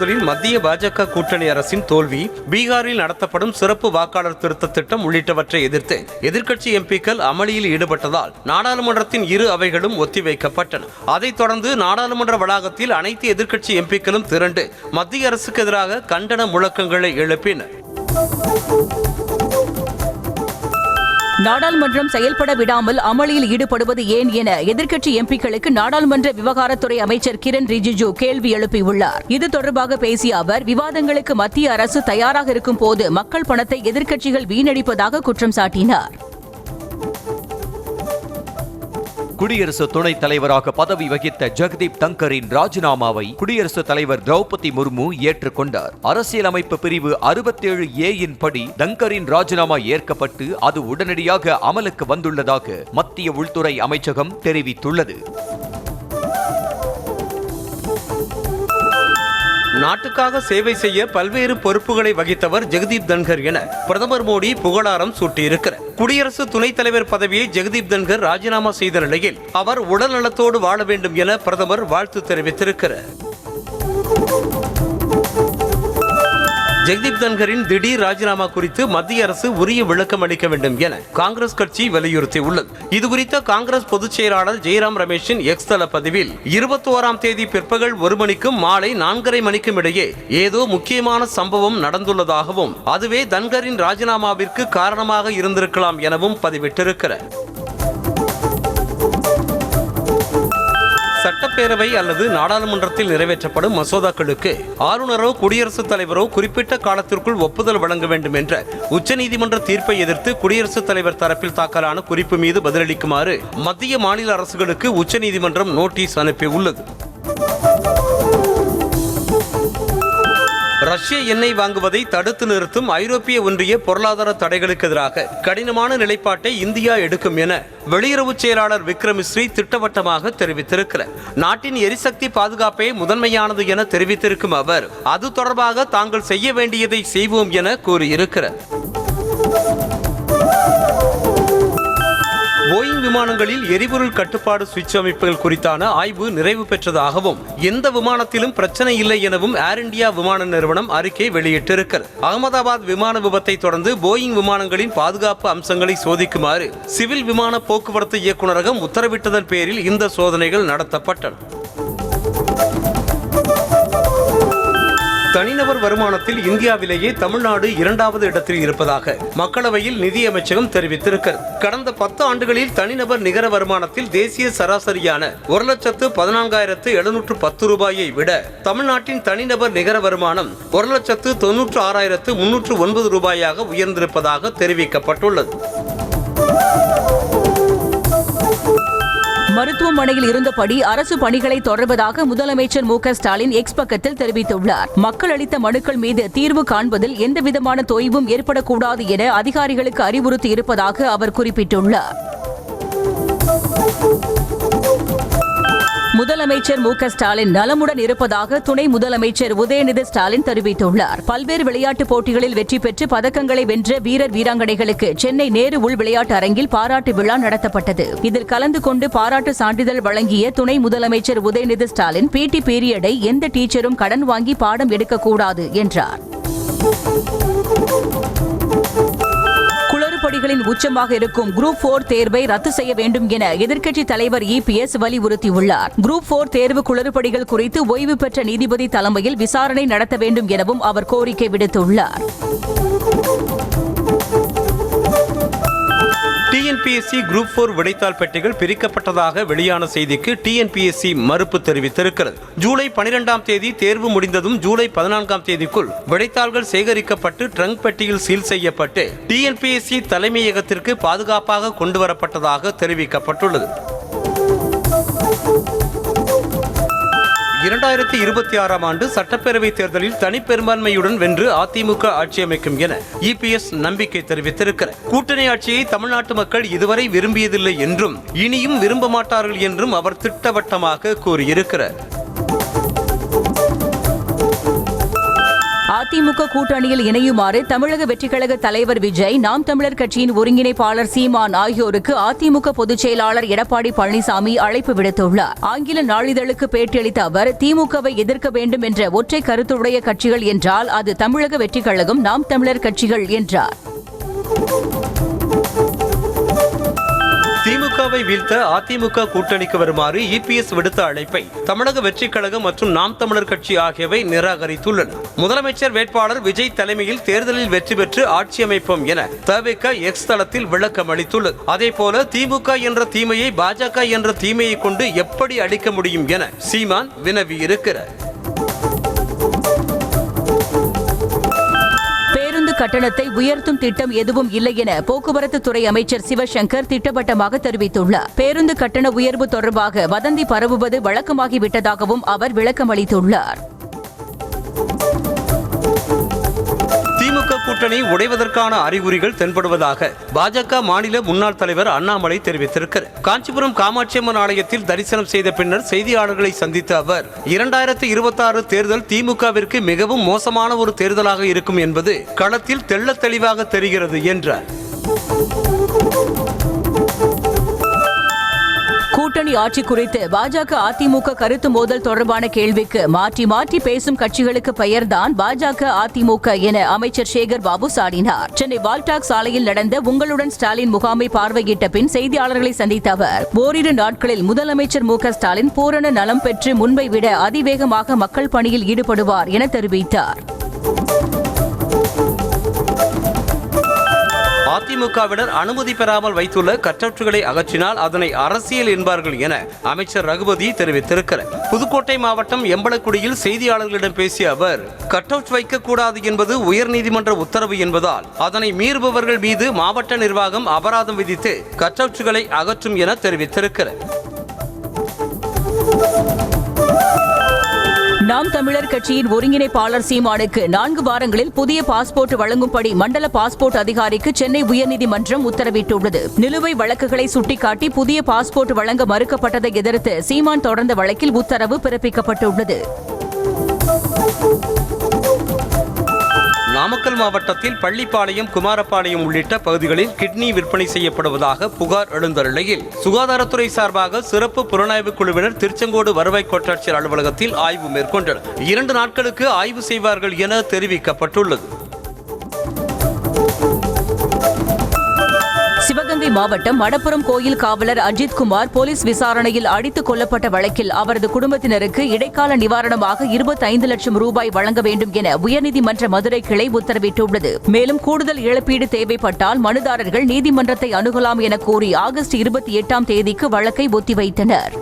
தேர்தலில் மத்திய பாஜக கூட்டணி அரசின் தோல்வி, பீகாரில் நடத்தப்படும் சிறப்பு வாக்காளர் திருத்த திட்டம் உள்ளிட்டவற்றை எதிர்த்து எதிர்க்கட்சி எம்பிக்கள் அமளியில் ஈடுபட்டதால் நாடாளுமன்றத்தின் இரு அவைகளும் ஒத்திவைக்கப்பட்டன. அதைத் தொடர்ந்து நாடாளுமன்ற வளாகத்தில் அனைத்து எதிர்க்கட்சி எம்பிக்களும் திரண்டு மத்திய அரசுக்கு எதிராக கண்டன முழக்கங்களை எழுப்பினர். நாடாளுமன்றம் செயல்பட விடாமல் அமளியில் ஈடுபடுவது ஏன் என எதிர்க்கட்சி எம்பிக்களுக்கு நாடாளுமன்ற விவகாரத்துறை அமைச்சர் கிரண் ரிஜிஜு கேள்வி எழுப்பியுள்ளார். இது தொடர்பாக பேசிய அவர், விவாதங்களுக்கு மத்திய அரசு தயாராக இருக்கும் போது மக்கள் பணத்தை எதிர்க்கட்சிகள் வீணடிப்பதாக குற்றம் சாட்டினார். குடியரசு துணைத் தலைவராக பதவி வகித்த ஜெகதீப் தங்கரின் ராஜினாமாவை குடியரசுத் தலைவர் திரௌபதி முர்மு ஏற்றுக்கொண்டார். அரசியலமைப்பு பிரிவு 67A படி தங்கரின் ராஜினாமா ஏற்கப்பட்டு அது உடனடியாக அமலுக்கு வந்துள்ளதாக மத்திய உள்துறை அமைச்சகம் தெரிவித்துள்ளது. நாட்டுக்காக சேவை செய்ய பல்வேறு பொறுப்புகளை வகித்தவர் ஜெகதீப் தன்கர் என பிரதமர் மோடி புகழாரம் சூட்டியிருக்கிறார். குடியரசு துணைத் தலைவர் பதவியை ஜெகதீப் தன்கர் ராஜினாமா செய்த நிலையில் அவர் உடல் நலத்தோடு வாழ வேண்டும் என பிரதமர் வாழ்த்து தெரிவித்திருக்கிறார். ஜெகதீப் தன்கரின் திடீர் ராஜினாமா குறித்து மத்திய அரசு உரிய விளக்கம் அளிக்க வேண்டும் என காங்கிரஸ் கட்சி வலியுறுத்தியுள்ளது. இதுகுறித்த காங்கிரஸ் பொதுச் செயலாளர் ஜெய்ராம் ரமேஷின் எக்ஸ் தள பதிவில் 21ஆம் தேதி பிற்பகல் 1 மணிக்கும் மாலை 4:30 மணிக்கும் இடையே ஏதோ முக்கியமான சம்பவம் நடந்துள்ளதாகவும் அதுவே தன்கரின் ராஜினாமாவிற்கு காரணமாக இருந்திருக்கலாம் எனவும் பதிவிட்டிருக்கிறார். சட்டப்பேரவை அல்லது நாடாளுமன்றத்தில் நிறைவேற்றப்படும் மசோதாக்களுக்கு ஆளுநரோ குடியரசுத் தலைவரோ குறிப்பிட்ட காலத்திற்குள் ஒப்புதல் வழங்க வேண்டும் என்ற உச்சநீதிமன்ற தீர்ப்பை எதிர்த்து குடியரசுத் தலைவர் தரப்பில் தாக்கலான குறிப்பு மீது பதிலளிக்குமாறு மத்திய மாநில அரசுகளுக்கு உச்சநீதிமன்றம் நோட்டீஸ் அனுப்பியுள்ளது. ரஷ்ய எண்ணெய் வாங்குவதை தடுத்து நிறுத்தும் ஐரோப்பிய ஒன்றிய பொருளாதார தடைகளுக்கு எதிராக கடினமான நிலைப்பாட்டை இந்தியா எடுக்கும் என வெளியுறவு செயலாளர் விக்ரம் மிஸ்ரி திட்டவட்டமாக தெரிவித்திருக்கிறார். நாட்டின் எரிசக்தி பாதுகாப்பே முதன்மையானது என தெரிவித்திருக்கும் அவர், அது தொடர்பாக தாங்கள் செய்ய வேண்டியதை செய்வோம் என கூறியிருக்கிறார். போயிங் விமானங்களில் எரிபொருள் கட்டுப்பாடு சுவிட்ச் அமைப்புகள் குறித்தான ஆய்வு நிறைவு பெற்றதாகவும் எந்த விமானத்திலும் பிரச்சனை இல்லை எனவும் ஏர் இந்தியா விமான நிறுவனம் அறிக்கை வெளியிட்டிருக்கிறது. அகமதாபாத் விமான விபத்தை தொடர்ந்து போயிங் விமானங்களின் பாதுகாப்பு அம்சங்களை சோதிக்குமாறு சிவில் விமான போக்குவரத்து இயக்குநரகம் உத்தரவிட்டதன் பேரில் இந்த சோதனைகள் நடத்தப்பட்டன. தனிநபர் வருமானத்தில் இந்தியாவிலேயே தமிழ்நாடு 2வது இடத்தில் இருப்பதாக மக்களவையில் நிதியமைச்சகம் தெரிவித்திருக்கிறது. கடந்த 10 ஆண்டுகளில் தனிநபர் நிகர வருமானத்தில் தேசிய சராசரியான 1,14,710 ரூபாயை விட தமிழ்நாட்டின் தனிநபர் நிகர வருமானம் 1,96,309 ரூபாயாக உயர்ந்திருப்பதாக தெரிவிக்கப்பட்டுள்ளது. மருத்துவமனையில் இருந்தபடி அரசு பணிகளை தொடர்வதாக முதலமைச்சர் மு.க.ஸ்டாலின் எக்ஸ் பக்கத்தில் தெரிவித்துள்ளார். மக்கள் அளித்த மனுக்கள் மீது தீர்வு காண்பதில் எந்தவிதமான தொய்வும் ஏற்படக்கூடாது என அதிகாரிகளுக்கு அறிவுறுத்தி இருப்பதாக அவர் குறிப்பிட்டுள்ளார். முதலமைச்சர் மு.க.ஸ்டாலின் நலமுடன் இருப்பதாக துணை முதலமைச்சர் உதயநிதி ஸ்டாலின் தெரிவித்துள்ளார். பல்வேறு விளையாட்டுப் போட்டிகளில் வெற்றி பெற்று பதக்கங்களை வென்ற வீரர் வீராங்கனைகளுக்கு சென்னை நேரு உள் விளையாட்டு அரங்கில் பாராட்டு விழா நடத்தப்பட்டது. இதில் கலந்து கொண்டு பாராட்டு சான்றிதழ் வழங்கிய துணை முதலமைச்சர் உதயநிதி ஸ்டாலின் பிடி பீரியடை எந்த டீச்சரும் கடன் வாங்கி பாடம் எடுக்கக்கூடாது என்றார். குளறுபடிகளின் உச்சமாக இருக்கும் குரூப் 4 தேர்வை ரத்து செய்ய வேண்டும் என எதிர்க்கட்சித் தலைவர் EPS வலியுறுத்தியுள்ளார். குரூப் 4 தேர்வு குளறுபடிகள் குறித்து ஓய்வு பெற்ற நீதிபதி தலைமையில் விசாரணை நடத்த வேண்டும் எனவும் அவர் கோரிக்கை விடுத்துள்ளார். TNPSC குரூப் 4 விடைத்தாள் பெட்டிகள் பிரிக்கப்பட்டதாக வெளியான செய்திக்கு TNPSC மறுப்பு தெரிவித்திருக்கிறது. ஜூலை 12ஆம் தேதி தேர்வு முடிந்ததும் ஜூலை 14ஆம் தேதிக்குள் விடைத்தாள்கள் சேகரிக்கப்பட்டு ட்ரங்க் பெட்டியில் சீல் செய்யப்பட்டு TNPSC தலைமையகத்திற்கு பாதுகாப்பாக கொண்டுவரப்பட்டதாக தெரிவிக்கப்பட்டுள்ளது. 2026ஆம் ஆண்டு சட்டப்பேரவை தேர்தலில் தனிப்பெரும்பான்மையுடன் வென்று அதிமுக ஆட்சி அமைக்கும் என EPS நம்பிக்கை தெரிவித்திருக்கிறார். கூட்டணி ஆட்சியை தமிழ்நாட்டு மக்கள் இதுவரை விரும்பியதில்லை என்றும் இனியும் விரும்ப மாட்டார்கள் என்றும் அவர் திட்டவட்டமாக கூறியிருக்கிறார். அதிமுக கூட்டணியில் இணையுமாறு தமிழக வெற்றிக்கழக தலைவர் விஜய், நாம் தமிழர் கட்சியின் ஒருங்கிணைப்பாளர் சீமான் ஆகியோருக்கு அதிமுக பொதுச் செயலாளர் எடப்பாடி பழனிசாமி அழைப்பு விடுத்துள்ளார். ஆங்கில நாளிதழுக்கு பேட்டியளித்த அவர், திமுகவை எதிர்க்க வேண்டும் என்ற ஒற்றை கருத்துடைய கட்சிகள் என்றால் அது தமிழக வெற்றிக்கழகம், நாம் தமிழர் கட்சிகள் என்றார். திமுகவை வீழ்த்த அதிமுக கூட்டணிக்கு வருமாறு இபிஎஸ் விடுத்த அழைப்பை தமிழக வெற்றிக் கழகம் மற்றும் நாம் தமிழர் கட்சி ஆகியவை நிராகரித்துள்ளன. முதலமைச்சர் வேட்பாளர் விஜய் தலைமையில் தேர்தலில் வெற்றி பெற்று ஆட்சி அமைப்போம் என தவிக எக்ஸ் தளத்தில் விளக்கம் அளித்துள்ளது. அதேபோல திமுக என்ற தீமையை பாஜக என்ற தீமையை கொண்டு எப்படி அடிக்க முடியும் என சீமான் வினவியிருக்கிறார். கட்டணத்தை உயர்த்தும் திட்டம் எதுவும் இல்லை என போக்குவரத்து துறை அமைச்சர் சிவசங்கர் திட்டவட்டமாக தெரிவித்துள்ளார். பேருந்து கட்டண உயர்வு தொடர்பாக வதந்தி பரவுவது வழக்கமாகிவிட்டதாகவும் அவர் விளக்கமளித்துள்ளார். திமுக கூட்டணி உடைவதற்கான அறிகுறிகள் தென்படுவதாக பாஜக மாநில முன்னாள் தலைவர் அண்ணாமலை தெரிவித்திருக்கிறார். காஞ்சிபுரம் காமாட்சியம்மன் ஆலயத்தில் தரிசனம் செய்த பின்னர் செய்தியாளர்களை சந்தித்த அவர், 2026 தேர்தல் திமுகவிற்கு மிகவும் மோசமான ஒரு தேர்தலாக இருக்கும் என்பது களத்தில் தெள்ளத் தெளிவாக தெரிகிறது என்றார். கூட்டணி ஆட்சி குறித்து பாஜக அதிமுக கருத்து மோதல் தொடர்பான கேள்விக்கு மாற்றி மாற்றி பேசும் கட்சிகளுக்கு பெயர்தான் பாஜக அதிமுக என அமைச்சர் சேகர் பாபு சாடினார். சென்னை வால்டாக் சாலையில் நடந்த உங்களுடன் ஸ்டாலின் முகாமை பார்வையிட்ட பின் செய்தியாளர்களை சந்தித்த அவர், ஓரிரு நாட்களில் முதலமைச்சர் மு.க. ஸ்டாலின் பூரண நலம் பெற்று முன்பை விட அதிவேகமாக மக்கள் பணியில் ஈடுபடுவார் என தெரிவித்தார். அதிமுகவினர் அனுமதி பெறாமல் வைத்துள்ள கட்டவுட்களை அகற்றினால் அதனை அரசியல் என்பார்கள் என அமைச்சர் ரகுபதி தெரிவித்திருக்கிறார். புதுக்கோட்டை மாவட்டம் எம்பலக்குடியில் செய்தியாளர்களிடம் பேசிய அவர், கட்டவுட் வைக்கக்கூடாது என்பது உயர்நீதிமன்ற உத்தரவு என்பதால் அதனை மீறுபவர்கள் மீது மாவட்ட நிர்வாகம் அபராதம் விதித்து கட்டவுட்களை அகற்றும் என தெரிவித்திருக்கிறார். நாம் தமிழர் கட்சியின் ஒருங்கிணைப்பாளர் சீமானுக்கு 4 வாரங்களில் புதிய பாஸ்போர்ட் வழங்கும்படி மண்டல பாஸ்போர்ட் அதிகாரிக்கு சென்னை உயர்நீதிமன்றம் உத்தரவிட்டுள்ளது. நிலுவை வழக்குகளை சுட்டிக்காட்டி புதிய பாஸ்போர்ட் வழங்க மறுக்கப்பட்டதை எதிர்த்து சீமான் தொடர்ந்த வழக்கில் உத்தரவு பிறப்பிக்கப்பட்டுள்ளது. நாமக்கல் மாவட்டத்தில் பள்ளிப்பாளையம், குமாரபாளையம் உள்ளிட்ட பகுதிகளில் கிட்னி விற்பனை செய்யப்படுவதாக புகார் எழுந்த நிலையில் சுகாதாரத்துறை சார்பாக சிறப்பு புலனாய்வு குழுவினர் திருச்செங்கோடு வருவாய் கோட்டாட்சியர் அலுவலகத்தில் ஆய்வு மேற்கொண்டனர். 2 நாட்களுக்கு ஆய்வு செய்வார்கள் என தெரிவிக்கப்பட்டுள்ளது. சிவகங்கை மாவட்டம் மடப்புரம் கோயில் காவலர் அஜித் குமார் போலீஸ் விசாரணையில் அடித்துக் கொல்லப்பட்ட வழக்கில் அவரது குடும்பத்தினருக்கு இடைக்கால நிவாரணமாக 25 லட்சம் ரூபாய் வழங்க வேண்டும் என உயர்நீதிமன்ற மதுரை கிளை உத்தரவிட்டுள்ளது. மேலும் கூடுதல் இழப்பீடு தேவைப்பட்டால் மனுதாரர்கள் நீதிமன்றத்தை அணுகலாம் என கூறி ஆகஸ்ட் 28ஆம் தேதிக்கு வழக்கை ஒத்திவைத்தனர்.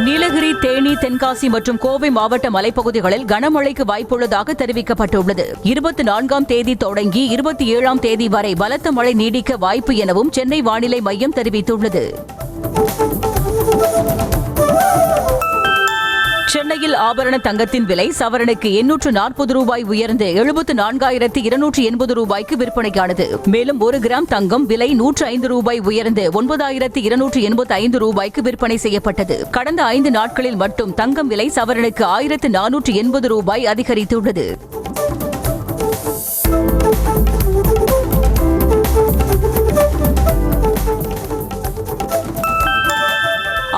நீலகிரி, தேனி, தென்காசி மற்றும் கோவை மாவட்ட மலைப்பகுதிகளில் கனமழைக்கு வாய்ப்புள்ளதாக தெரிவிக்கப்பட்டுள்ளது. 24ஆம் தேதி தொடங்கி 27ஆம் தேதி வரை பலத்த மழை நீடிக்க வாய்ப்பு எனவும் சென்னை வானிலை மையம் தெரிவித்துள்ளது. சென்னையில் ஆபரண தங்கத்தின் விலை சவரனுக்கு 840 ரூபாய் உயர்ந்து 74,280 ரூபாய்க்கு விற்பனையானது. மேலும் 1 கிராம் தங்கம் விலை 105 ரூபாய் உயர்ந்து 9,285 ரூபாய்க்கு விற்பனை செய்யப்பட்டது. கடந்த 5 நாட்களில் மட்டும் தங்கம் விலை சவரனுக்கு 1,480 ரூபாய் அதிகரித்துள்ளது.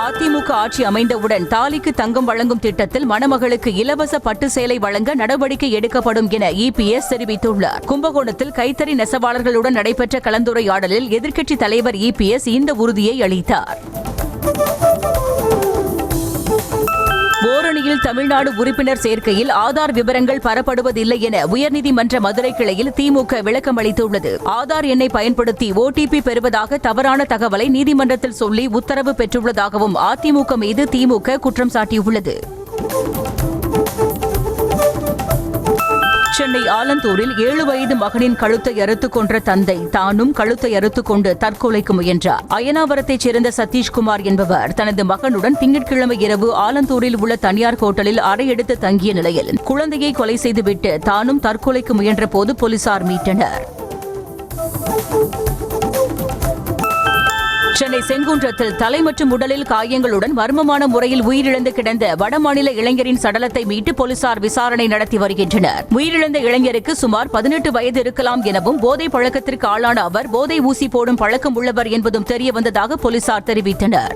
அதிமுக ஆட்சி அமைந்தவுடன் தாலிக்கு தங்கம் வழங்கும் திட்டத்தில் மணமகளுக்கு இலவச பட்டு சேலை வழங்க நடவடிக்கை எடுக்கப்படும் என இபிஎஸ் தெரிவித்துள்ளார். கும்பகோணத்தில் கைத்தறி நெசவாளர்களுடன் நடைபெற்ற கலந்துரையாடலில் எதிர்க்கட்சித் தலைவர் இபிஎஸ் இந்த உறுதியை அளித்தார். ஓரணியில் தமிழ்நாடு உறுப்பினர் சேர்க்கையில் ஆதார் விவரங்கள் பரப்படுவதில்லை என உயர்நீதிமன்ற மதுரை கிளையில் திமுக விளக்கம் அளித்துள்ளது. ஆதார் எண்ணை பயன்படுத்தி ஓடிபி பெறுவதாக தவறான தகவலை நீதிமன்றத்தில் சொல்லி உத்தரவு பெற்றுள்ளதாகவும் அதிமுக மீது திமுக குற்றம் சாட்டியுள்ளது. சென்னை ஆலந்தூரில் 7 வயது மகனின் கழுத்தை அறுத்துக் கொன்ற தந்தை தானும் கழுத்தை அறுத்துக் கொண்டு தற்கொலைக்கு முயன்றார். அயனாவரத்தைச் சேர்ந்த சதீஷ்குமார் என்பவர் தனது மகனுடன் திங்கட்கிழமை இரவு ஆலந்தூரில் உள்ள தனியார் ஹோட்டலில் அறை எடுத்து தங்கிய நிலையில் குழந்தையை கொலை செய்துவிட்டு தானும் தற்கொலைக்கு முயன்ற போது போலீசார் மீட்டனர். சென்னை செங்குன்றத்தில் தலை மற்றும் உடலில் காயங்களுடன் மர்மமான முறையில் உயிரிழந்து கிடந்த வடமாநில இளைஞரின் சடலத்தை மீட்டு போலீசார் விசாரணை நடத்தி வருகின்றனர். உயிரிழந்த இளைஞருக்கு சுமார் 18 வயது இருக்கலாம் எனவும் போதை பழக்கத்திற்கு ஆளான அவர் போதை ஊசி போடும் பழக்கம் உள்ளவர் என்பதும் தெரியவந்ததாக போலீசார் தெரிவித்தனர்.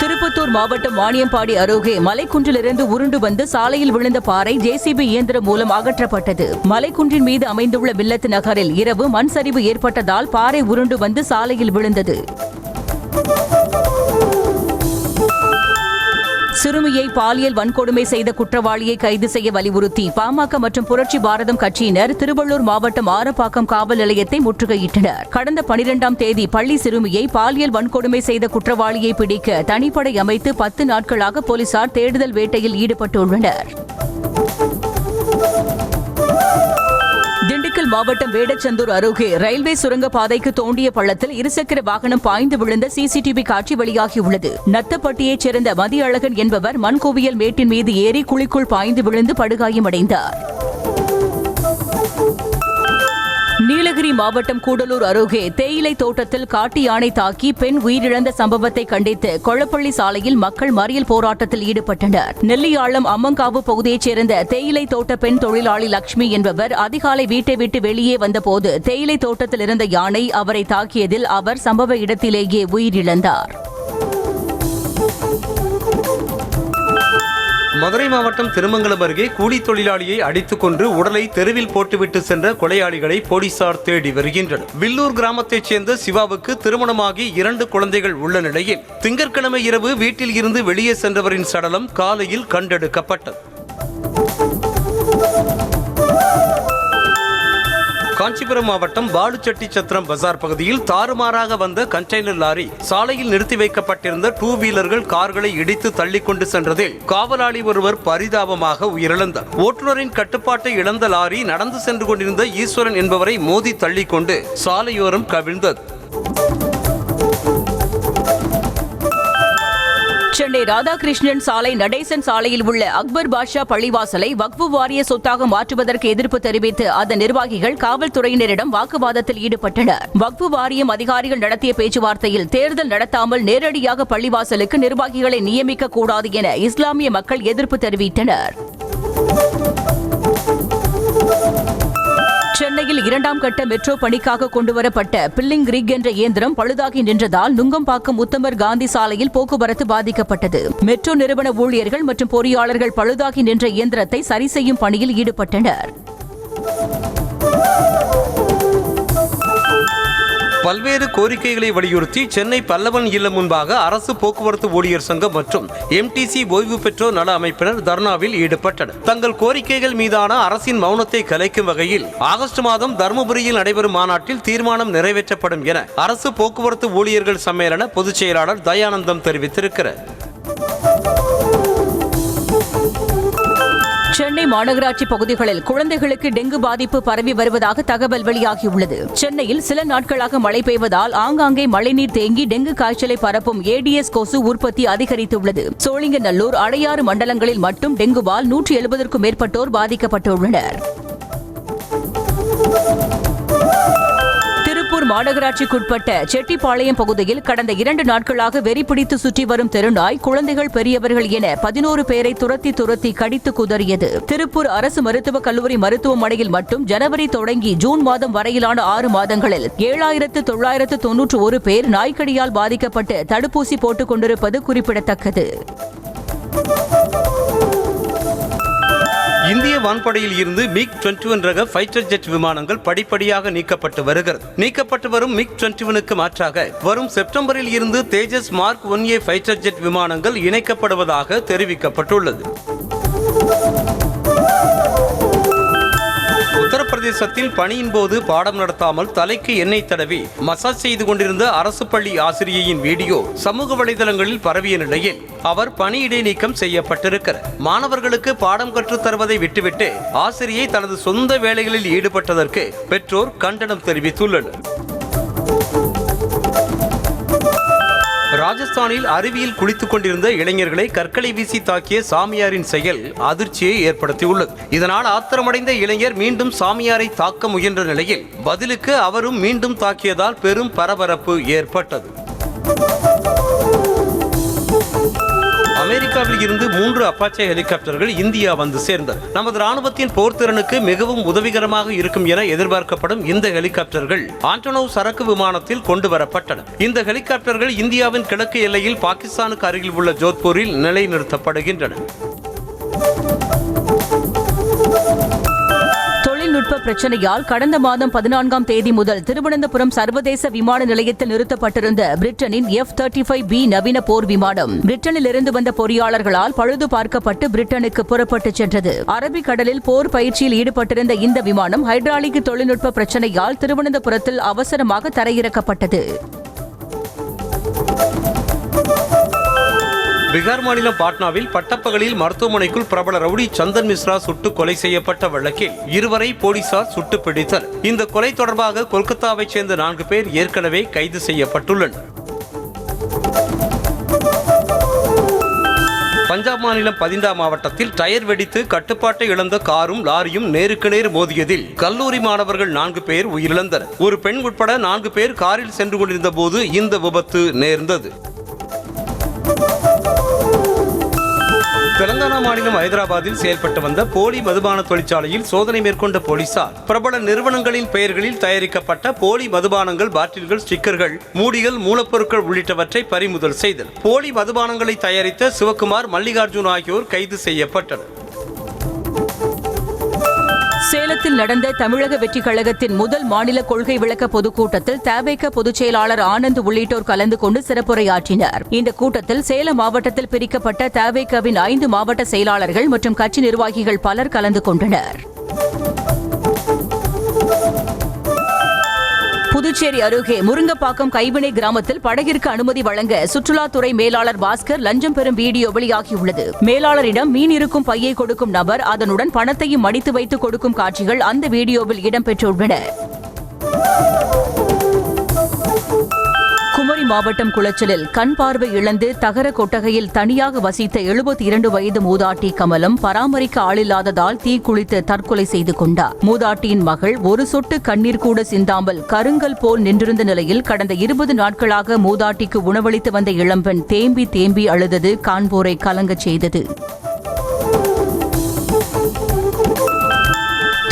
திருப்பத்தூர் மாவட்டம் வாணியம்பாடி அருகே மலைக்குன்றிலிருந்து உருண்டு வந்து சாலையில் விழுந்த பாறை ஜேசிபி இயந்திரம் மூலம் அகற்றப்பட்டது. மலைக்குன்றின் மீது அமைந்துள்ள வில்லத்து நகரில் இரவு மண் சரிவு ஏற்பட்டதால் பாறை உருண்டு வந்து சாலையில் விழுந்தது. சிறுமியை பாலியல் வன்கொடுமை செய்த குற்றவாளியை கைது செய்ய வலியுறுத்தி பாமக மற்றும் புரட்சி பாரதம் கட்சியினர் திருவள்ளூர் மாவட்டம் ஆரப்பாக்கம் காவல் நிலையத்தை முற்றுகையிட்டனர். கடந்த 12ஆம் தேதி பள்ளி சிறுமியை பாலியல் வன்கொடுமை செய்த குற்றவாளியை பிடிக்க தனிப்படை அமைத்து 10 நாட்களாக போலீசார் தேடுதல் வேட்டையில் ஈடுபட்டுள்ளனர். திண்டுக்கல் மாவட்டம் வேடச்சந்தூர் அருகே ரயில்வே சுரங்கப்பாதைக்கு தோண்டிய பள்ளத்தில் இருசக்கர வாகனம் பாய்ந்து விழுந்த சிசிடிவி காட்சி வெளியாகியுள்ளது. நத்தப்பட்டியைச் சேர்ந்த மதியழகன் என்பவர் மண்குவியல் மேட்டின் மீது ஏறி குழிக்குள் பாய்ந்து விழுந்து படுகாயமடைந்தார். நீலகிரி மாவட்டம் கூடலூர் அருகே தேயிலை தோட்டத்தில் காட்டு யானை தாக்கி பெண் உயிரிழந்த சம்பவத்தை கண்டித்து கொளப்பள்ளி சாலையில் மக்கள் மறியல் போராட்டத்தில் ஈடுபட்டனர். நெல்லியாளம் அம்மங்காவு பகுதியைச் சேர்ந்த தேயிலை தோட்ட பெண் தொழிலாளி லட்சுமி என்பவர் அதிகாலை வீட்டை விட்டு வெளியே வந்தபோது தேயிலை தோட்டத்தில் இருந்த யானை அவரை தாக்கியதில் அவர் சம்பவ இடத்திலேயே உயிரிழந்தார். மதுரை மாவட்டம் திருமங்கலம் அருகே கூலி தொழிலாளியை அடித்துக் கொன்று உடலை தெருவில் போட்டுவிட்டு சென்ற கொலையாளிகளை போலீசார் தேடி வருகின்றனர். வில்லூர் கிராமத்தைச் சேர்ந்த சிவாவுக்கு திருமணமாகி 2 குழந்தைகள் உள்ள நிலையில் திங்கட்கிழமை இரவு வீட்டில் இருந்து வெளியே சென்றவரின் சடலம் காலையில் கண்டெடுக்கப்பட்டது. காஞ்சிபுரம் மாவட்டம் பாலுச்செட்டி சத்திரம் பஜார் பகுதியில் தாறுமாறாக வந்த கண்டெய்னர் லாரி சாலையில் நிறுத்தி வைக்கப்பட்டிருந்த 2 வீலர்கள் கார்களை இடித்து தள்ளிக்கொண்டு சென்றதில் காவலாளி ஒருவர் பரிதாபமாக உயிரிழந்தார். ஓட்டுநரின் கட்டுப்பாட்டை இழந்த லாரி நடந்து சென்று கொண்டிருந்த ஈஸ்வரன் என்பவரை மோதி தள்ளிக்கொண்டு சாலையோரம் கவிழ்ந்தது. சென்னை ராதாகிருஷ்ணன் சாலை நடேசன் சாலையில் உள்ள அக்பர் பாஷா பள்ளிவாசலை வக்ஃபு வாரிய சொத்தாக மாற்றுவதற்கு எதிர்ப்பு தெரிவித்து அதன் நிர்வாகிகள் காவல்துறையினரிடம் வாக்குவாதத்தில் ஈடுபட்டனர். வக்ஃபு வாரியம் அதிகாரிகள் நடத்திய பேச்சுவார்த்தையில் தேர்தல் நடத்தாமல் நேரடியாக பள்ளிவாசலுக்கு நிர்வாகிகளை நியமிக்க கூடாது என இஸ்லாமிய மக்கள் எதிர்ப்பு தெரிவித்தனர். சென்னையில் 2ஆம் கட்ட மெட்ரோ பணிக்காக கொண்டுவரப்பட்ட பில்லிங் ரிக் என்ற இயந்திரம் பழுதாகி நின்றதால் நுங்கம்பாக்கம் உத்தமர் காந்தி சாலையில் போக்குவரத்து பாதிக்கப்பட்டது. மெட்ரோ நிறுவன ஊழியர்கள் மற்றும் பொறியாளர்கள் பழுதாகி நின்ற இயந்திரத்தை சரி செய்யும் பணியில் ஈடுபட்டனர். பல்வேறு கோரிக்கைகளை வலியுறுத்தி சென்னை பல்லவன் இல்லம் முன்பாக அரசு போக்குவரத்து ஊழியர் சங்கம் மற்றும் எம்டிசி ஓய்வு பெற்றோர் நல அமைப்பினர் தர்ணாவில் ஈடுபட்டனர். தங்கள் கோரிக்கைகள் மீதான அரசின் மௌனத்தை கலைக்கும் வகையில் ஆகஸ்ட் மாதம் தருமபுரியில் நடைபெறும் மாநாட்டில் தீர்மானம் நிறைவேற்றப்படும் என அரசு போக்குவரத்து ஊழியர்கள் சம்மேளன பொதுச் செயலாளர் தயானந்தம் தெரிவித்திருக்கிறார். சென்னை மாநகராட்சி பகுதிகளில் குழந்தைகளுக்கு டெங்கு பாதிப்பு பரவி வருவதாக தகவல் வெளியாகியுள்ளது. சென்னையில் சில நாட்களாக மழை பெய்வதால் ஆங்காங்கே மழைநீர் தேங்கி டெங்கு காய்ச்சலை பரப்பும் ஏடிஎஸ் கொசு உற்பத்தி அதிகரித்துள்ளது. சோழிங்கநல்லூர், அடையாறு மண்டலங்களில் மட்டும் டெங்குவால் 170க்கும் மேற்பட்டோர் பாதிக்கப்பட்டுள்ளனர். திருப்பூர் மாநகராட்சிக்குட்பட்ட செட்டிப்பாளையம் பகுதியில் கடந்த 2 நாட்களாக வெறிபிடித்து சுற்றி வரும் தெருநாய் குழந்தைகள், பெரியவர்கள் என 11 பேரை துரத்தி கடித்து குதறியது. திருப்பூர் அரசு மருத்துவக் கல்லூரி மருத்துவமனையில் மட்டும் ஜனவரி தொடங்கி ஜூன் மாதம் வரையிலான 6 மாதங்களில் 7,991 பேர் நாய்க்கடியால் பாதிக்கப்பட்டு தடுப்பூசி போட்டுக் கொண்டிருப்பது குறிப்பிடத்தக்கது. இந்திய வான்படையில் இருந்து மிக் 21 ரக ஃபைட்டர் ஜெட் விமானங்கள் படிப்படியாக நீக்கப்பட்டு வருகிறது. நீக்கப்பட்டு வரும் மிக் 21க்கு மாற்றாக வரும் செப்டம்பரில் இருந்து தேஜஸ் மார்க் 1A ஃபைட்டர் ஜெட் விமானங்கள் இணைக்கப்படுவதாக தெரிவிக்கப்பட்டுள்ளது. உத்தரப்பிரதேசத்தில் பணியின் போது பாடம் நடத்தாமல் தலைக்கு எண்ணெய் தடவி மசாஜ் செய்து கொண்டிருந்த அரசு பள்ளி ஆசிரியையின் வீடியோ சமூக வலைதளங்களில் பரவிய நிலையில் அவர் பணியிடை நீக்கம் செய்யப்பட்டிருக்கிறார். மாணவர்களுக்கு பாடம் கற்றுத் தருவதை விட்டுவிட்டு ஆசிரியை தனது சொந்த வேலைகளில் ஈடுபட்டதற்கு பெற்றோர் கண்டனம் தெரிவித்துள்ளனர். ராஜஸ்தானில் அருவியில் குளித்துக் கொண்டிருந்த இளைஞர்களை கற்களை வீசி தாக்கிய சாமியாரின் செயல் அதிர்ச்சியை ஏற்படுத்தியுள்ளது. இதனால் ஆத்திரமடைந்த இளைஞர் மீண்டும் சாமியாரை தாக்க முயன்ற நிலையில் பதிலுக்கு அவரும் மீண்டும் தாக்கியதால் பெரும் பரபரப்பு ஏற்பட்டது. அமெரிக்காவில் இருந்து 3 அப்பாச்சே ஹெலிகாப்டர்கள் இந்தியா வந்து சேர்ந்தது. நமது ராணுவத்தின் போர்த்திறனுக்கு மிகவும் உதவிகரமாக இருக்கும் என எதிர்பார்க்கப்படும் இந்த ஹெலிகாப்டர்கள் ஆண்டனோவ் சரக்கு விமானத்தில் கொண்டு வரப்பட்டன. இந்த ஹெலிகாப்டர்கள் இந்தியாவின் கிழக்கு எல்லையில் பாகிஸ்தானுக்கு அருகில் உள்ள ஜோத்பூரில் நிலைநிறுத்தப்படுகின்றன. தொழில்நுட்ப பிரச்சனையால் கடந்த மாதம் 14ஆம் தேதி முதல் திருவனந்தபுரம் சர்வதேச விமான நிலையத்தில் நிறுத்தப்பட்டிருந்த பிரிட்டனின் F-35B நவீன போர் விமானம் பிரிட்டனில் இருந்து வந்த பொறியாளர்களால் பழுது பார்க்கப்பட்டு பிரிட்டனுக்கு புறப்பட்டுச் சென்றது. அரபிக்கடலில் போர் பயிற்சியில் ஈடுபட்டிருந்த இந்த விமானம் ஹைட்ராலிக் தொழில்நுட்ப பிரச்சனையால் திருவனந்தபுரத்தில் அவசரமாக தரையிறக்கப்பட்டது. பீகார் மாநிலம் பாட்னாவில் பட்டப்பகலில் மருத்துவமனைக்குள் பிரபல ரவுடி சந்தன் மிஸ்ரா சுட்டு கொலை செய்யப்பட்ட வழக்கில் 2 வரை போலீசார் சுட்டு பிடித்தனர். இந்த கொலை தொடர்பாக கொல்கத்தாவைச் சேர்ந்த 4 பேர் ஏற்கனவே கைது செய்யப்பட்டுள்ளனர். பஞ்சாப் மாநிலம் பதிண்டா மாவட்டத்தில் டயர் வெடித்து கட்டுப்பாட்டை இழந்த காரும் லாரியும் நேருக்கு நேர் மோதியதில் கல்லூரி மாணவர்கள் 4 பேர் உயிரிழந்தனர். ஒரு பெண் உட்பட 4 பேர் காரில் சென்று கொண்டிருந்த போது இந்த விபத்து நேர்ந்தது. தெலங்கானா மாநிலம் ஹைதராபாத்தில் செயல்பட்டு வந்த போலி மதுபான தொழிற்சாலையில் சோதனை மேற்கொண்ட போலீசார் பிரபல நிறுவனங்களின் பெயர்களில் தயாரிக்கப்பட்ட போலி மதுபானங்கள், பாட்டில்கள், ஸ்டிக்கர்கள், மூடிகள், மூலப்பொருட்கள் உள்ளிட்டவற்றை பறிமுதல் செய்தனர். போலி மதுபானங்களை தயாரித்த சிவகுமார், மல்லிகார்ஜுன் ஆகியோர் கைது செய்யப்பட்டனர். சேலத்தில் நடந்த தமிழக வெற்றிக் கழகத்தின் முதல் மாநில கொள்கை விளக்க பொதுக்கூட்டத்தில் தவேக பொதுச் செயலாளர் ஆனந்த் உள்ளிட்டோர் கலந்து கொண்டு சிறப்புரையாற்றினர். இந்த கூட்டத்தில் சேலம் மாவட்டத்தில் பிரிக்கப்பட்ட தவேகவின் 5 மாவட்ட செயலாளர்கள் மற்றும் கட்சி நிர்வாகிகள் பலர் கலந்து கொண்டனர். புதுச்சேரி அருகே முருங்கப்பாக்கம் கைவினை கிராமத்தில் படகிற்கு அனுமதி வழங்க சுற்றுலாத்துறை மேலாளர் பாஸ்கர் லஞ்சம் பெறும் வீடியோ வெளியாகியுள்ளது. மேலாளரிடம் மீன் இருக்கும் பையை கொடுக்கும் நபர் அதனுடன் பணத்தையும் மடித்து வைத்து கொடுக்கும் காட்சிகள் அந்த வீடியோவில் இடம்பெற்றுள்ளன. குமரி மாவட்டம் குளச்சலில் கண் பார்வை இழந்து தகர கொட்டகையில் தனியாக வசித்த 72 வயது மூதாட்டி கமலம் பராமரிக்க ஆளில்லாததால் தீக்குளித்து தற்கொலை செய்து கொண்டார். மூதாட்டியின் மகள் ஒரு சொட்டு கண்ணீர் கூட சிந்தாமல் கருங்கல் போல் நின்றிருந்த நிலையில் கடந்த 20 நாட்களாக மூதாட்டிக்கு உணவளித்து வந்த இளம்பெண் தேம்பி தேம்பி அழுதது காண்போரை கலங்கச் செய்தது.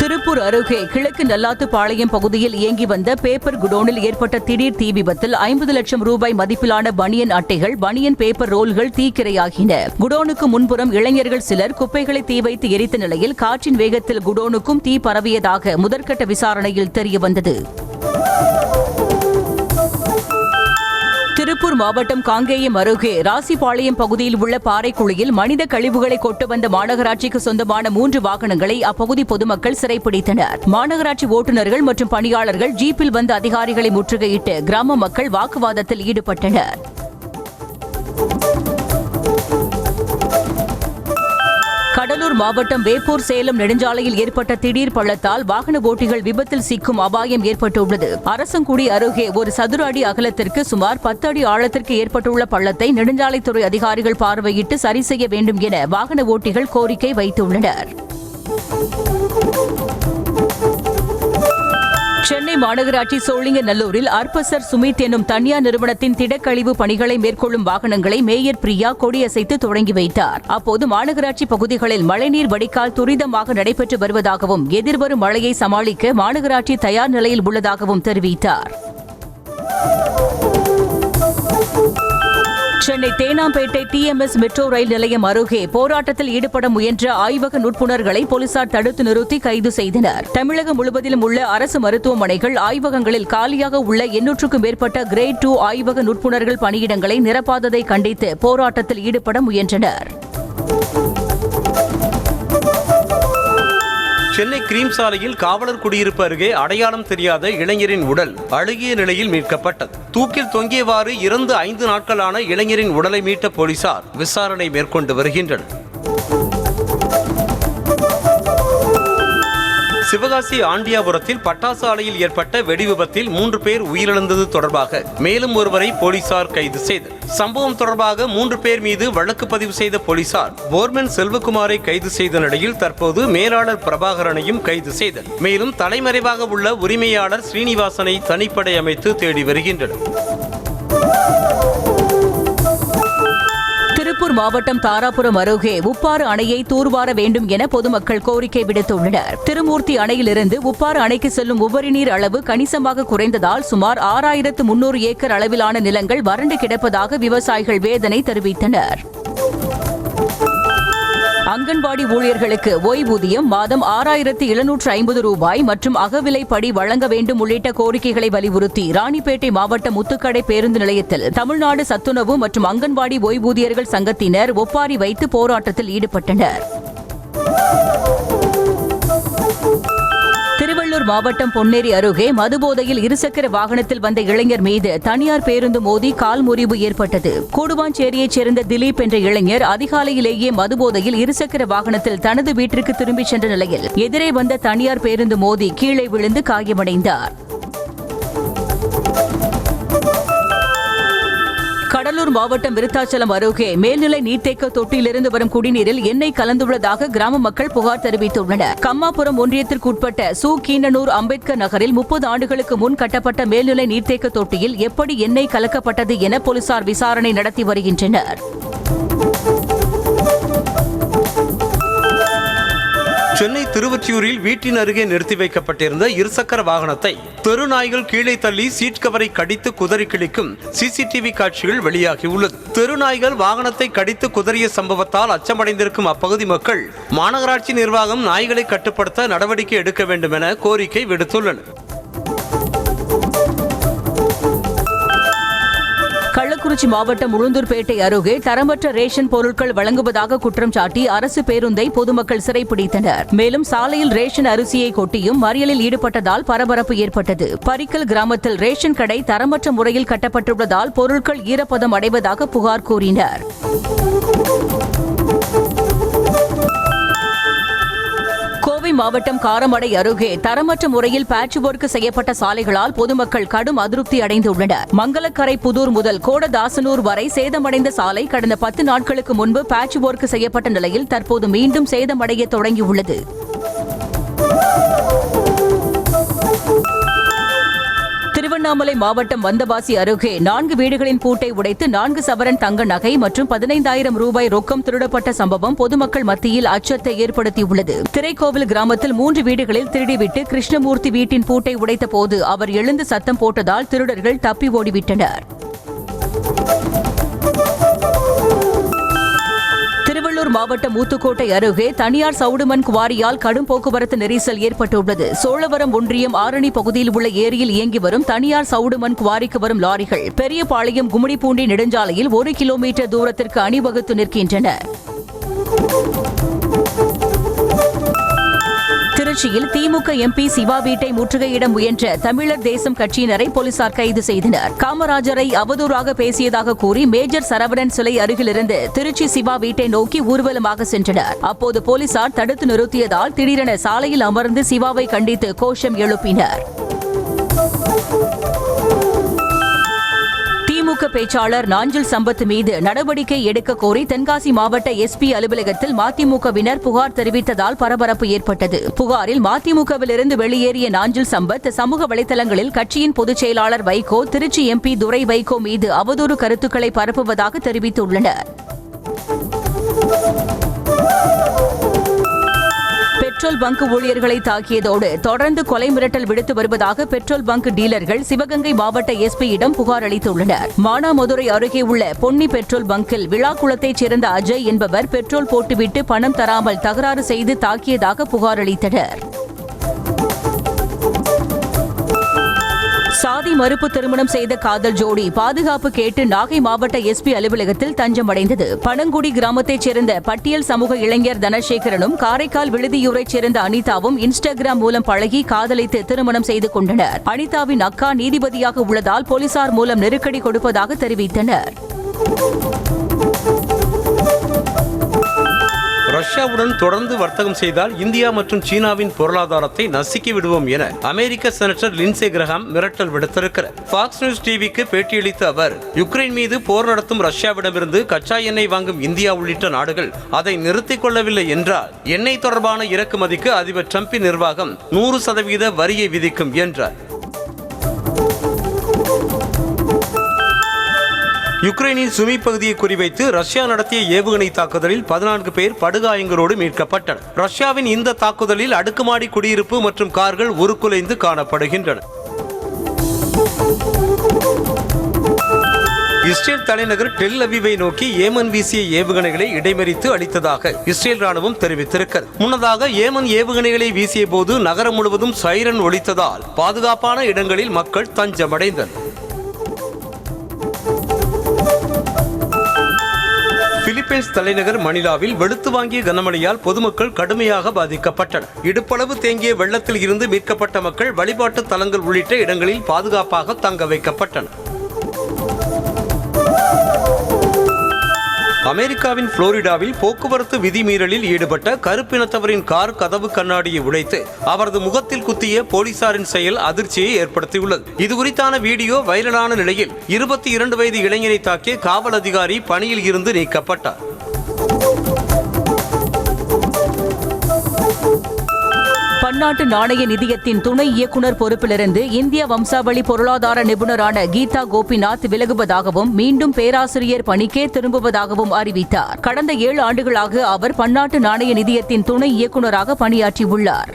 திருப்பூர் அருகே கிழக்கு நல்லாத்துப்பாளையம் பகுதியில் இயங்கி வந்த பேப்பர் குடோனில் ஏற்பட்ட திடீர் தீ விபத்தில் 50 லட்சம் ரூபாய் மதிப்பிலான பனியன் அட்டைகள், பனியன் பேப்பர் ரோல்கள் தீக்கிரையாகின. குடோனுக்கு முன்புறம் இளைஞர்கள் சிலர் குப்பைகளை தீ வைத்து எரித்த நிலையில் காற்றின் வேகத்தில் குடோனுக்கும் தீ பரவியதாக முதற்கட்ட விசாரணையில் தெரியவந்தது. திருப்பூர் மாவட்டம் காங்கேயம் அருகே ராசிபாளையம் பகுதியில் உள்ள பாறைக்குழியில் மனித கழிவுகளை கொண்டு வந்த மாநகராட்சிக்கு சொந்தமான 3 வாகனங்களை அப்பகுதி பொதுமக்கள் சிறைப்பிடித்தனர். மாநகராட்சி ஓட்டுநர்கள் மற்றும் பணியாளர்கள் ஜீப்பில் வந்த அதிகாரிகளை முற்றுகையிட்டு கிராம மக்கள் வாக்குவாதத்தில் ஈடுபட்டனர். கடலூர் மாவட்டம் வேப்பூர் சேலம் நெடுஞ்சாலையில் ஏற்பட்ட திடீர் பள்ளத்தால் வாகன ஓட்டிகள் விபத்தில் சிக்கும் அபாயம் ஏற்பட்டுள்ளது. அரசங்குடி அருகே ஒரு சதுர அடி அகலத்திற்கு சுமார் 10 அடி ஆழத்திற்கு ஏற்பட்டுள்ள பள்ளத்தை நெடுஞ்சாலைத்துறை அதிகாரிகள் பார்வையிட்டு சரி செய்ய வேண்டும் என வாகன ஓட்டிகள் கோரிக்கை வைத்துள்ளனர். சென்னை மாநகராட்சி சோழிங்கநல்லூரில் அர்பசர் சுமித் எனும் தனியார் நிறுவனத்தின் திடக்கழிவு பணிகளை மேற்கொள்ளும் வாகனங்களை மேயர் பிரியா கொடியசைத்து தொடங்கி வைத்தார். அப்போது மாநகராட்சி பகுதிகளில் மழைநீர் வடிகால் துரிதமாக நடைபெற்று வருவதாகவும் எதிர்வரும் மழையை சமாளிக்க மாநகராட்சி தயார் நிலையில் உள்ளதாகவும் தெரிவித்தார். Chennai Teynampet TMS metro rail நிலையம் அருகே போராட்டத்தில் ஈடுபட முயன்ற ஆய்வக நுட்புணர்களை போலீசார் தடுத்து நிறுத்தி கைது செய்தனர். தமிழகம் முழுவதிலும் உள்ள அரசு மருத்துவமனைகள், ஆய்வகங்களில் காலியாக உள்ள 800க்கும் மேற்பட்ட கிரேட் 2 ஆய்வக நுட்புணர்கள் பணியிடங்களை நிரப்பாததை கண்டித்து போராட்டத்தில் ஈடுபட முயன்றனர். சென்னை கிரீம் சாலையில் காவலர் குடியிருப்பு அருகே அடையாளம் தெரியாத இளைஞரின் உடல் அழுகிய நிலையில் மீட்கப்பட்டது. தூக்கில் தொங்கியவாறு இறந்து 5 நாட்களான இளைஞரின் உடலை மீட்ட போலீசார் விசாரணை மேற்கொண்டு வருகின்றனர். சிவகாசி ஆண்டியாபுரத்தில் பட்டாசு ஆலையில் ஏற்பட்ட வெடி விபத்தில் 3 பேர் உயிரிழந்தது தொடர்பாக மேலும் ஒருவரை போலீசார் கைது செய்தனர். சம்பவம் தொடர்பாக 3 பேர் மீது வழக்கு பதிவு செய்த போலீசார் போர்மன் செல்வகுமாரை கைது செய்த நிலையில் தற்போது மேலாளர் பிரபாகரனையும் கைது செய்தனர். மேலும் தலைமறைவாக உள்ள உரிமையாளர் ஸ்ரீனிவாசனை தனிப்படை அமைத்து தேடி வருகின்றனர். திருப்பூர் மாவட்டம் தாராபுரம் அருகே உப்பாறு அணையை தூர்வார வேண்டும் என பொதுமக்கள் கோரிக்கை விடுத்துள்ளனர். திருமூர்த்தி அணையிலிருந்து உப்பாறு அணைக்கு செல்லும் உபரி நீர் அளவு கணிசமாக குறைந்ததால் சுமார் 6300 ஏக்கர் அளவிலான நிலங்கள் வறண்டு கிடப்பதாக விவசாயிகள் வேதனை தெரிவித்தனர். அங்கன்வாடி ஊழியர்களுக்கு ஓய்வூதியம் மாதம் 6750 ரூபாய் மற்றும் அகவிலைப்படி வழங்க வேண்டும் உள்ளிட்ட கோரிக்கைகளை வலியுறுத்தி ராணிப்பேட்டை மாவட்ட முத்துக்கடை பேருந்து நிலையத்தில் தமிழ்நாடு சத்துணவு மற்றும் அங்கன்வாடி ஓய்வூதியர்கள் சங்கத்தினர் ஒப்பாரி வைத்து போராட்டத்தில் ஈடுபட்டனர். திருவள்ளூர் மாவட்டம் பொன்னேரி அருகே மதுபோதையில் இருசக்கர வாகனத்தில் வந்த இளைஞர் மீது தனியார் பேருந்து மோதி கால் முறிவு ஏற்பட்டது. கூடுவாஞ்சேரியைச் சேர்ந்த திலீப் என்ற இளைஞர் அதிகாலையிலேயே மதுபோதையில் இருசக்கர வாகனத்தில் தனது வீட்டிற்கு திரும்பிச் சென்ற நிலையில் எதிரே வந்த தனியார் பேருந்து மோதி கீழே விழுந்து காயமடைந்தார். கடலூர் மாவட்டம் விருத்தாச்சலம் அருகே மேல்நிலை நீர்த்தேக்க தொட்டியிலிருந்து வரும் குடிநீரில் எண்ணெய் கலந்துள்ளதாக கிராம மக்கள் புகார் தெரிவித்துள்ளனர். கம்மாபுரம் ஒன்றியத்திற்குட்பட்ட கீனனூர் அம்பேத்கர் நகரில் 30 ஆண்டுகளுக்கு முன் கட்டப்பட்ட மேல்நிலை நீர்த்தேக்க தொட்டியில் எப்படி எண்ணெய் கலக்கப்பட்டது என போலீசார் விசாரணை நடத்தி வருகின்றனர். சென்னை திருவொற்றியூரில் வீட்டின் அருகே நிறுத்தி வைக்கப்பட்டிருந்த இருசக்கர வாகனத்தை தெருநாய்கள் கீழே தள்ளி சீட் கவரை கடித்து குதறி கிழிக்கும் சிசிடிவி காட்சிகள் வெளியாகியுள்ளது. தெருநாய்கள் வாகனத்தை கடித்து குதறிய சம்பவத்தால் அச்சமடைந்திருக்கும் அப்பகுதி மக்கள் மாநகராட்சி நிர்வாகம் நாய்களை கட்டுப்படுத்த நடவடிக்கை எடுக்க வேண்டும் என கோரிக்கை விடுத்துள்ளனர். கள்ளக்குறிச்சி மாவட்டம் உளுந்தூர்பேட்டை அருகே தரமற்ற ரேஷன் பொருட்கள் வழங்குவதாக குற்றம் சாட்டி அரசு பேருந்தை பொதுமக்கள் சிறைப்பிடித்தனர். மேலும் சாலையில் ரேஷன் அரிசியை கொட்டியும் மறியலில் ஈடுபட்டதால் பரபரப்பு ஏற்பட்டது. பரிக்கல் கிராமத்தில் ரேஷன் கடை தரமற்ற முறையில் கட்டப்பட்டுள்ளதால் பொருட்கள் ஈரப்பதம் அடைவதாக புகார் கூறினர். கோவை மாவட்டம் காரமடை அருகே தரமற்ற முறையில் பேட்ச் ஒர்க் செய்யப்பட்ட சாலைகளால் பொதுமக்கள் கடும் அதிருப்தி அடைந்துள்ளனர். மங்களக்கரை புதூர் முதல் கோடதாசனூர் வரை சேதமடைந்த சாலை கடந்த 10 நாட்களுக்கு முன்பு பேட்ச் ஒர்க் செய்யப்பட்ட நிலையில் தற்போது மீண்டும் சேதமடைய தொடங்கியுள்ளது. திருவண்ணாமலை மாவட்டம் வந்தவாசி அருகே 4 வீடுகளின் பூட்டை உடைத்து 4 சவரன் தங்க நகை மற்றும் 15,000 ரூபாய் ரொக்கம் திருடப்பட்ட சம்பவம் பொதுமக்கள் மத்தியில் அச்சத்தை ஏற்படுத்தியுள்ளது. திரைக்கோவில் கிராமத்தில் 3 வீடுகளில் திருடிவிட்டு கிருஷ்ணமூர்த்தி வீட்டின் பூட்டை உடைத்த போது அவர் எழுந்து சத்தம் போட்டதால் திருடர்கள் தப்பி ஓடிவிட்டனர். திருவள்ளூர் மாவட்டம் ஊத்துக்கோட்டை அருகே தனியார் சவுடுமண் குவாரியால் கடும் போக்குவரத்து நெரிசல் ஏற்பட்டுள்ளது. சோழவரம் ஒன்றியம் ஆரணி பகுதியில் உள்ள ஏரியில் இயங்கி வரும் தனியார் சவுடுமண் குவாரிக்கு வரும் லாரிகள் பெரியபாளையம் கும்மிடிப்பூண்டி நெடுஞ்சாலையில் 1 கிலோமீட்டர் தூரத்திற்கு அணிவகுத்து நிற்கின்றன. திருச்சியில் திமுக எம்பி சிவா வீட்டை முற்றுகையிட முயன்ற தமிழர் தேசம் கட்சியினரை போலீசார் கைது செய்தனர். காமராஜரை அவதூறாக பேசியதாக கூறி மேஜர் சரவணன் சிலை அருகிலிருந்து திருச்சி சிவா வீட்டை நோக்கி ஊர்வலமாக சென்றனர். அப்போது போலீசார் தடுத்து நிறுத்தியதால் திடீரென சாலையில் அமர்ந்து சிவாவை கண்டித்து கோஷம் எழுப்பினர். திமுக பேச்சாளர் நாஞ்சில் சம்பத் மீது நடவடிக்கை எடுக்க கோரி தென்காசி மாவட்ட எஸ்பி அலுவலகத்தில் மதிமுகவினர் புகார் தெரிவித்ததால் பரபரப்பு ஏற்பட்டது. புகாரில் மதிமுகவிலிருந்து வெளியேறிய நாஞ்சில் சம்பத் சமூக வலைதளங்களில் கட்சியின் பொதுச் செயலாளர் வைகோ, திருச்சி எம்பி துரை வைகோ மீது அவதூறு கருத்துக்களை பரப்புவதாக தெரிவித்துள்ளனர். பெட்ரோல் பங்க் ஊழியர்களை தாக்கியதோடு தொடர்ந்து கொலை மிரட்டல் விடுத்து வருவதாக பெட்ரோல் பங்க் டீலர்கள் சிவகங்கை மாவட்ட எஸ்பியிடம் புகார் அளித்துள்ளனர். மானாமதுரை அருகே உள்ள பொன்னி பெட்ரோல் பங்கில் விழாக்குளத்தைச் சேர்ந்த அஜய் என்பவர் பெட்ரோல் போட்டுவிட்டு பணம் தராமல் தகராறு செய்து தாக்கியதாக புகார் அளித்தனர். சாதி மறுப்பு திருமணம் செய்த காதல் ஜோடி பாதுகாப்பு கேட்டு நாகை மாவட்ட எஸ்பி அலுவலகத்தில் தஞ்சம் அடைந்தது. பனங்குடி கிராமத்தைச் சேர்ந்த பட்டியல் சமூக இளைஞர் தனசேகரனும் காரைக்கால் விழுதியூரைச் சேர்ந்த அனிதாவும் இன்ஸ்டாகிராம் மூலம் பழகி காதலித்து திருமணம் செய்து கொண்டனர். அனிதாவின் அக்கா நீதிபதியாக உள்ளதால் போலீசார் மூலம் நெருக்கடி கொடுப்பதாக தெரிவித்தனர். ரஷ்யாவுடன் தொடர்ந்து வர்த்தகம் செய்தால் இந்தியா மற்றும் சீனாவின் பொருளாதாரத்தை நசுக்கி விடுவோம் என அமெரிக்க செனட்டர் லின்சே கிரஹாம் மிரட்டல் விடுத்திருக்கிறார். ஃபாக்ஸ் நியூஸ் டிவிக்கு பேட்டியளித்த அவர், யுக்ரைன் மீது போர் நடத்தும் ரஷ்யாவிடமிருந்து கச்சா எண்ணெய் வாங்கும் இந்தியா உள்ளிட்ட நாடுகள் அதை நிறுத்திக் கொள்ளவில்லை என்றால் எண்ணெய் தொடர்பான இறக்குமதிக்கு அதிபர் டிரம்பின் நிர்வாகம் 100% வரியை விதிக்கும் என்றார். யுக்ரைனின் சுமி பகுதியை குறிவைத்து ரஷ்யா நடத்திய ஏவுகணை தாக்குதலில் 14 பேர் படுகாயங்களோடு மீட்கப்பட்டனர். ரஷ்யாவின் இந்த தாக்குதலில் அடுக்குமாடி குடியிருப்பு மற்றும் கார்கள் உருக்குலைந்து காணப்படுகின்றன. இஸ்ரேல் தலைநகர் டெல் அவிவை நோக்கி ஏமன் வீசிய ஏவுகணைகளை இடைமறித்து அளித்ததாக இஸ்ரேல் ராணுவம் தெரிவித்திருக்கிறது. முன்னதாக ஏமன் ஏவுகணைகளை வீசிய போது நகரம் முழுவதும் சைரன் ஒலித்ததால் பாதுகாப்பான இடங்களில் மக்கள் தஞ்சமடைந்தனர். பிலிப்பைன்ஸ் தலைநகர் மணிலாவில் வெளுத்து வாங்கிய கனமழையால் பொதுமக்கள் கடுமையாக பாதிக்கப்பட்டனர். இடுப்பளவு தேங்கிய வெள்ளத்தில் இருந்து மீட்கப்பட்ட மக்கள் வழிபாட்டு தலங்கள் உள்ளிட்ட இடங்களில் பாதுகாப்பாக தங்க வைக்கப்பட்டனர். அமெரிக்காவின் புளோரிடாவில் போக்குவரத்து விதிமீறலில் ஈடுபட்ட கருப்பினத்தவரின் கார் கதவு கண்ணாடியை உடைத்து அவரது முகத்தில் குத்திய போலீசாரின் செயல் அதிர்ச்சியை ஏற்படுத்தியுள்ளது. இதுகுறித்தான வீடியோ வைரலான நிலையில் 22 வயது இளைஞரை தாக்கிய காவல் அதிகாரி பணியில் இருந்து நீக்கப்பட்டார். பன்னாட்டு நாணய நிதியத்தின் துணை இயக்குநர் பொறுப்பிலிருந்து இந்திய வம்சாவளி பொருளாதார நிபுணரான கீதா கோபிநாத் விலகுவதாகவும் மீண்டும் பேராசிரியர் பணிக்கே திரும்புவதாகவும் அறிவித்தார். கடந்த 7 ஆண்டுகளாக அவர் பன்னாட்டு நாணய நிதியத்தின் துணை இயக்குநராக பணியாற்றியுள்ளார்.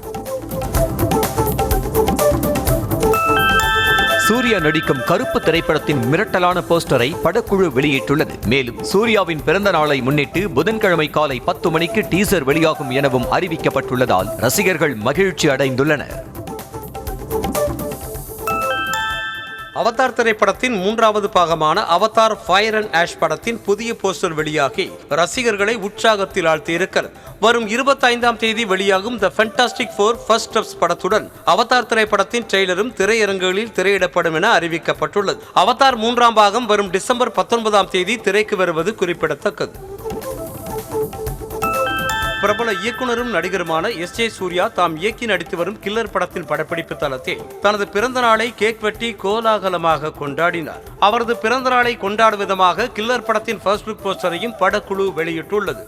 சூர்யா நடிக்கும் கருப்பு திரைப்படத்தின் மிரட்டலான போஸ்டரை படக்குழு வெளியிட்டுள்ளது. மேலும் சூர்யாவின் பிறந்த நாளை முன்னிட்டு புதன்கிழமை காலை 10 மணிக்கு டீசர் வெளியாகும் எனவும் அறிவிக்கப்பட்டுள்ளதால் ரசிகர்கள் மகிழ்ச்சி அடைந்துள்ளனர். அவதார் திரைப்படத்தின் 3வது பாகமான அவதார் ஃபயர் அண்ட் ஆஷ் படத்தின் புதிய போஸ்டர் வெளியாகி ரசிகர்களை உற்சாகத்தில் ஆழ்த்தியிருக்கிறது. வரும் 25ஆம் தேதி வெளியாகும் the fantastic four first steps படத்துடன் அவதார் திரைப்படத்தின் ட்ரெய்லரும் திரையரங்குகளில் திரையிடப்படும் என அறிவிக்கப்பட்டுள்ளது. அவதார் 3ஆம் பாகம் வரும் டிசம்பர் 19ஆம் தேதி திரைக்கு வருவது குறிப்பிடத்தக்கது. பிரபல இயக்குனரும் நடிகருமான எஸ்.ஜே. சூர்யா தாம் இயக்கி நடித்து வரும் கில்லர் படத்தின் படப்பிடிப்பு தளத்தில் தனது பிறந்த நாளை கேக் வெட்டி கோலாகலமாக கொண்டாடினார். அவரது பிறந்த நாளை கொண்டாடும் விதமாக கில்லர் படத்தின் ஃபர்ஸ்ட் லுக் போஸ்டரையும் படக்குழு வெளியிட்டுள்ளது.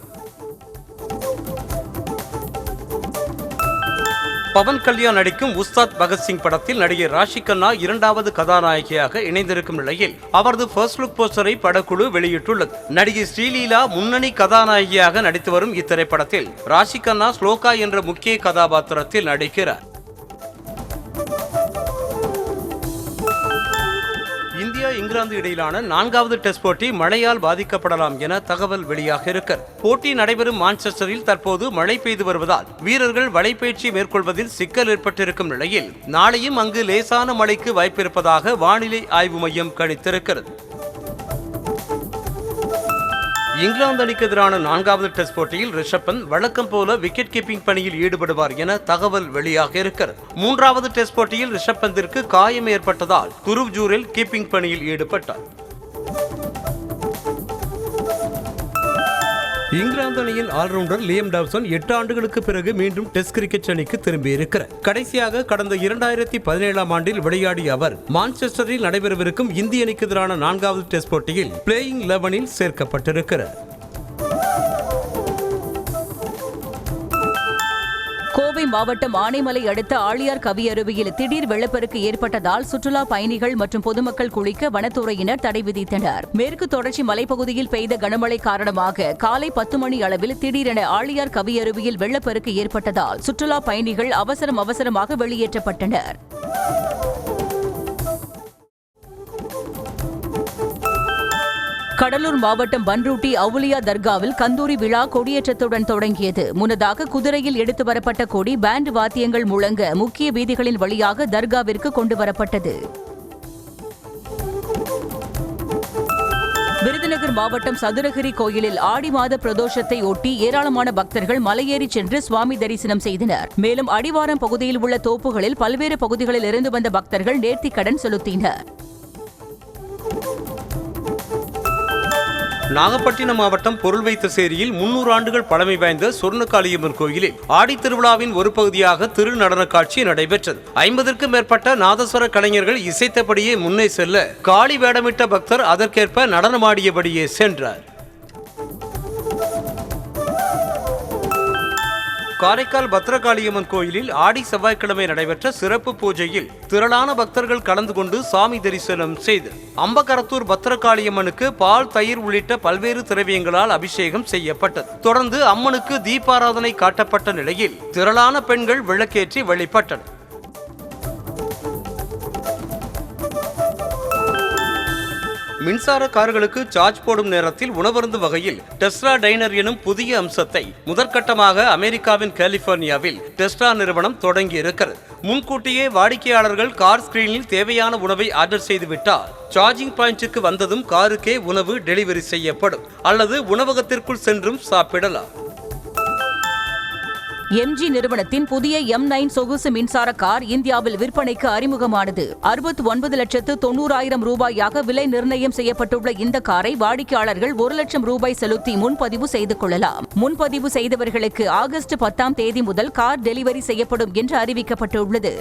பவன் கல்யாண் நடிக்கும் உஸ்தாத் பகத்சிங் படத்தில் நடிகை ராஷி கண்ணா 2வது கதாநாயகியாக இணைந்திருக்கும் நிலையில் அவரது ஃபர்ஸ்ட் லுக் போஸ்டரை படக்குழு வெளியிட்டுள்ளது. நடிகை ஸ்ரீலீலா முன்னணி கதாநாயகியாக நடித்து வரும் இத்திரைப்படத்தில் ராஷி கண்ணா ஸ்லோகா என்ற முக்கிய கதாபாத்திரத்தில் நடிக்கிறார். இந்தியா இங்கிலாந்து இடையிலான 4வது டெஸ்ட் போட்டி மழையால் பாதிக்கப்படலாம் என தகவல் வெளியாக இருக்கிறது. போட்டி நடைபெறும் மான்செஸ்டரில் தற்போது மழை பெய்து வருவதால் வீரர்கள் வலைப்பயிற்சி மேற்கொள்வதில் சிக்கல் ஏற்பட்டிருக்கும் நிலையில் நாளையும் அங்கு லேசான மழைக்கு வாய்ப்பிருப்பதாக வானிலை ஆய்வு மையம் கணித்திருக்கிறது. இங்கிலாந்து அணிக்கு எதிரான 4வது டெஸ்ட் போட்டியில் ரிஷப் பந்த் வழக்கம் போல விக்கெட் கீப்பிங் பணியில் ஈடுபடுவார் என தகவல் வெளியாக இருக்கிறது. 3வது டெஸ்ட் போட்டியில் ரிஷப் பந்திற்கு காயம் ஏற்பட்டதால் துருவ் ஜூரேல் கீப்பிங் பணியில் ஈடுபட்டார். இங்கிலாந்து அணியின் ஆல்ரவுண்டர் லியம் டாவ்சன் 8 ஆண்டுகளுக்கு பிறகு மீண்டும் டெஸ்ட் கிரிக்கெட் அணிக்கு திரும்பியிருக்கிறார். கடைசியாக கடந்த 2017ஆம் ஆண்டில் விளையாடிய அவர் மான்செஸ்டரில் நடைபெறவிருக்கும் இந்திய அணிக்கு எதிரான 4வது டெஸ்ட் போட்டியில் பிளேயிங் 11இல் சேர்க்கப்பட்டிருக்கிறார். கோவை மாவட்டம் ஆனைமலை அடுத்த ஆழியார் கவியருவியில் திடீர் வெள்ளப்பெருக்கு ஏற்பட்டதால் சுற்றுலா பயணிகள் மற்றும் பொதுமக்கள் குளிக்க வனத்துறையினர் தடை விதித்தனர். மேற்கு தொடர்ச்சி மலைப்பகுதியில் பெய்த கனமழை காரணமாக காலை 10 மணி அளவில் திடீரென ஆழியார் கவியருவியில் வெள்ளப்பெருக்கு ஏற்பட்டதால் சுற்றுலா பயணிகள் அவசரமாக வெளியேற்றப்பட்டனர். கடலூர் மாவட்டம் பன்ருட்டி அவுலியா தர்காவில் கந்தூரி விழா கொடியேற்றத்துடன் தொடங்கியது. முன்னதாக குதிரையில் எடுத்து வரப்பட்ட கொடி பேண்ட் வாத்தியங்கள் முழங்க முக்கிய வீதிகளின் வழியாக தர்காவிற்கு கொண்டு வரப்பட்டது. விருதுநகர் மாவட்டம் சதுரகிரி கோயிலில் ஆடி மாத பிரதோஷத்தை ஒட்டி ஏராளமான பக்தர்கள் மலையேறி சென்று சுவாமி தரிசனம் செய்தனர். மேலும் அடிவாரம் பகுதியில் உள்ள தோப்புகளில் பல்வேறு பகுதிகளில் இருந்து வந்த பக்தர்கள் நேர்த்திக்கடன் செலுத்தினர். நாகப்பட்டினம் மாவட்டம் பொருள் வைத்த சேரியில் 300 ஆண்டுகள் பழமை வாய்ந்த சொர்ணகாளியம்மன் கோயிலில் ஆடி திருவிழாவின் ஒரு பகுதியாக திரு நடன காட்சி நடைபெற்றது. 50க்கும் மேற்பட்ட நாதஸ்வர கலைஞர்கள் இசைத்தபடியே முன்னே செல்ல காளி வேடமிட்ட பக்தர் அதற்கேற்ப நடனமாடியபடியே சென்றார். காரைக்கால் பத்ரகாளியம்மன் கோயிலில் ஆடி செவ்வாய்க்கிழமை நடைபெற்ற சிறப்பு பூஜையில் திரளான பக்தர்கள் கலந்து கொண்டு சாமி தரிசனம் செய்து அம்பகரத்தூர் பத்ரகாளியம்மனுக்கு பால், தயிர் உள்ளிட்ட பல்வேறு திரவியங்களால் அபிஷேகம் செய்யப்பட்டது. தொடர்ந்து அம்மனுக்கு தீபாராதனை காட்டப்பட்ட நிலையில் திரளான பெண்கள் விளக்கேற்றி வழிபட்டனர். மின்சார கார்களுக்கு சார்ஜ் போடும் நேரத்தில் உணவருந்து வகையில் டெஸ்லா டைனர் எனும் புதிய அம்சத்தை முதற்கட்டமாக அமெரிக்காவின் கலிபோர்னியாவில் டெஸ்லா நிறுவனம் தொடங்கி இருக்கிறது. முன்கூட்டியே வாடிக்கையாளர்கள் கார் ஸ்கிரீனில் தேவையான உணவை ஆர்டர் செய்துவிட்டால் சார்ஜிங் பாயிண்ட்டுக்கு வந்ததும் காருக்கே உணவு டெலிவரி செய்யப்படும் அல்லது உணவகத்திற்குள் சென்றும் சாப்பிடலாம். MG நிறுவனத்தின் புதிய M9 சொகுசு மின்சார கார் இந்தியாவில் விற்பனைக்கு அறிமுகமானது. 69,90,000 ரூபாயாக விலை நிர்ணயம் செய்யப்பட்டுள்ள இந்த காரை வாடிக்கையாளர்கள் 1 லட்சம் ரூபாய் செலுத்தி முன்பதிவு செய்து கொள்ளலாம். முன்பதிவு செய்தவர்களுக்கு ஆகஸ்ட் 10ஆம் தேதி முதல் கார் டெலிவரி செய்யப்படும் என்று அறிவிக்கப்பட்டுள்ளது.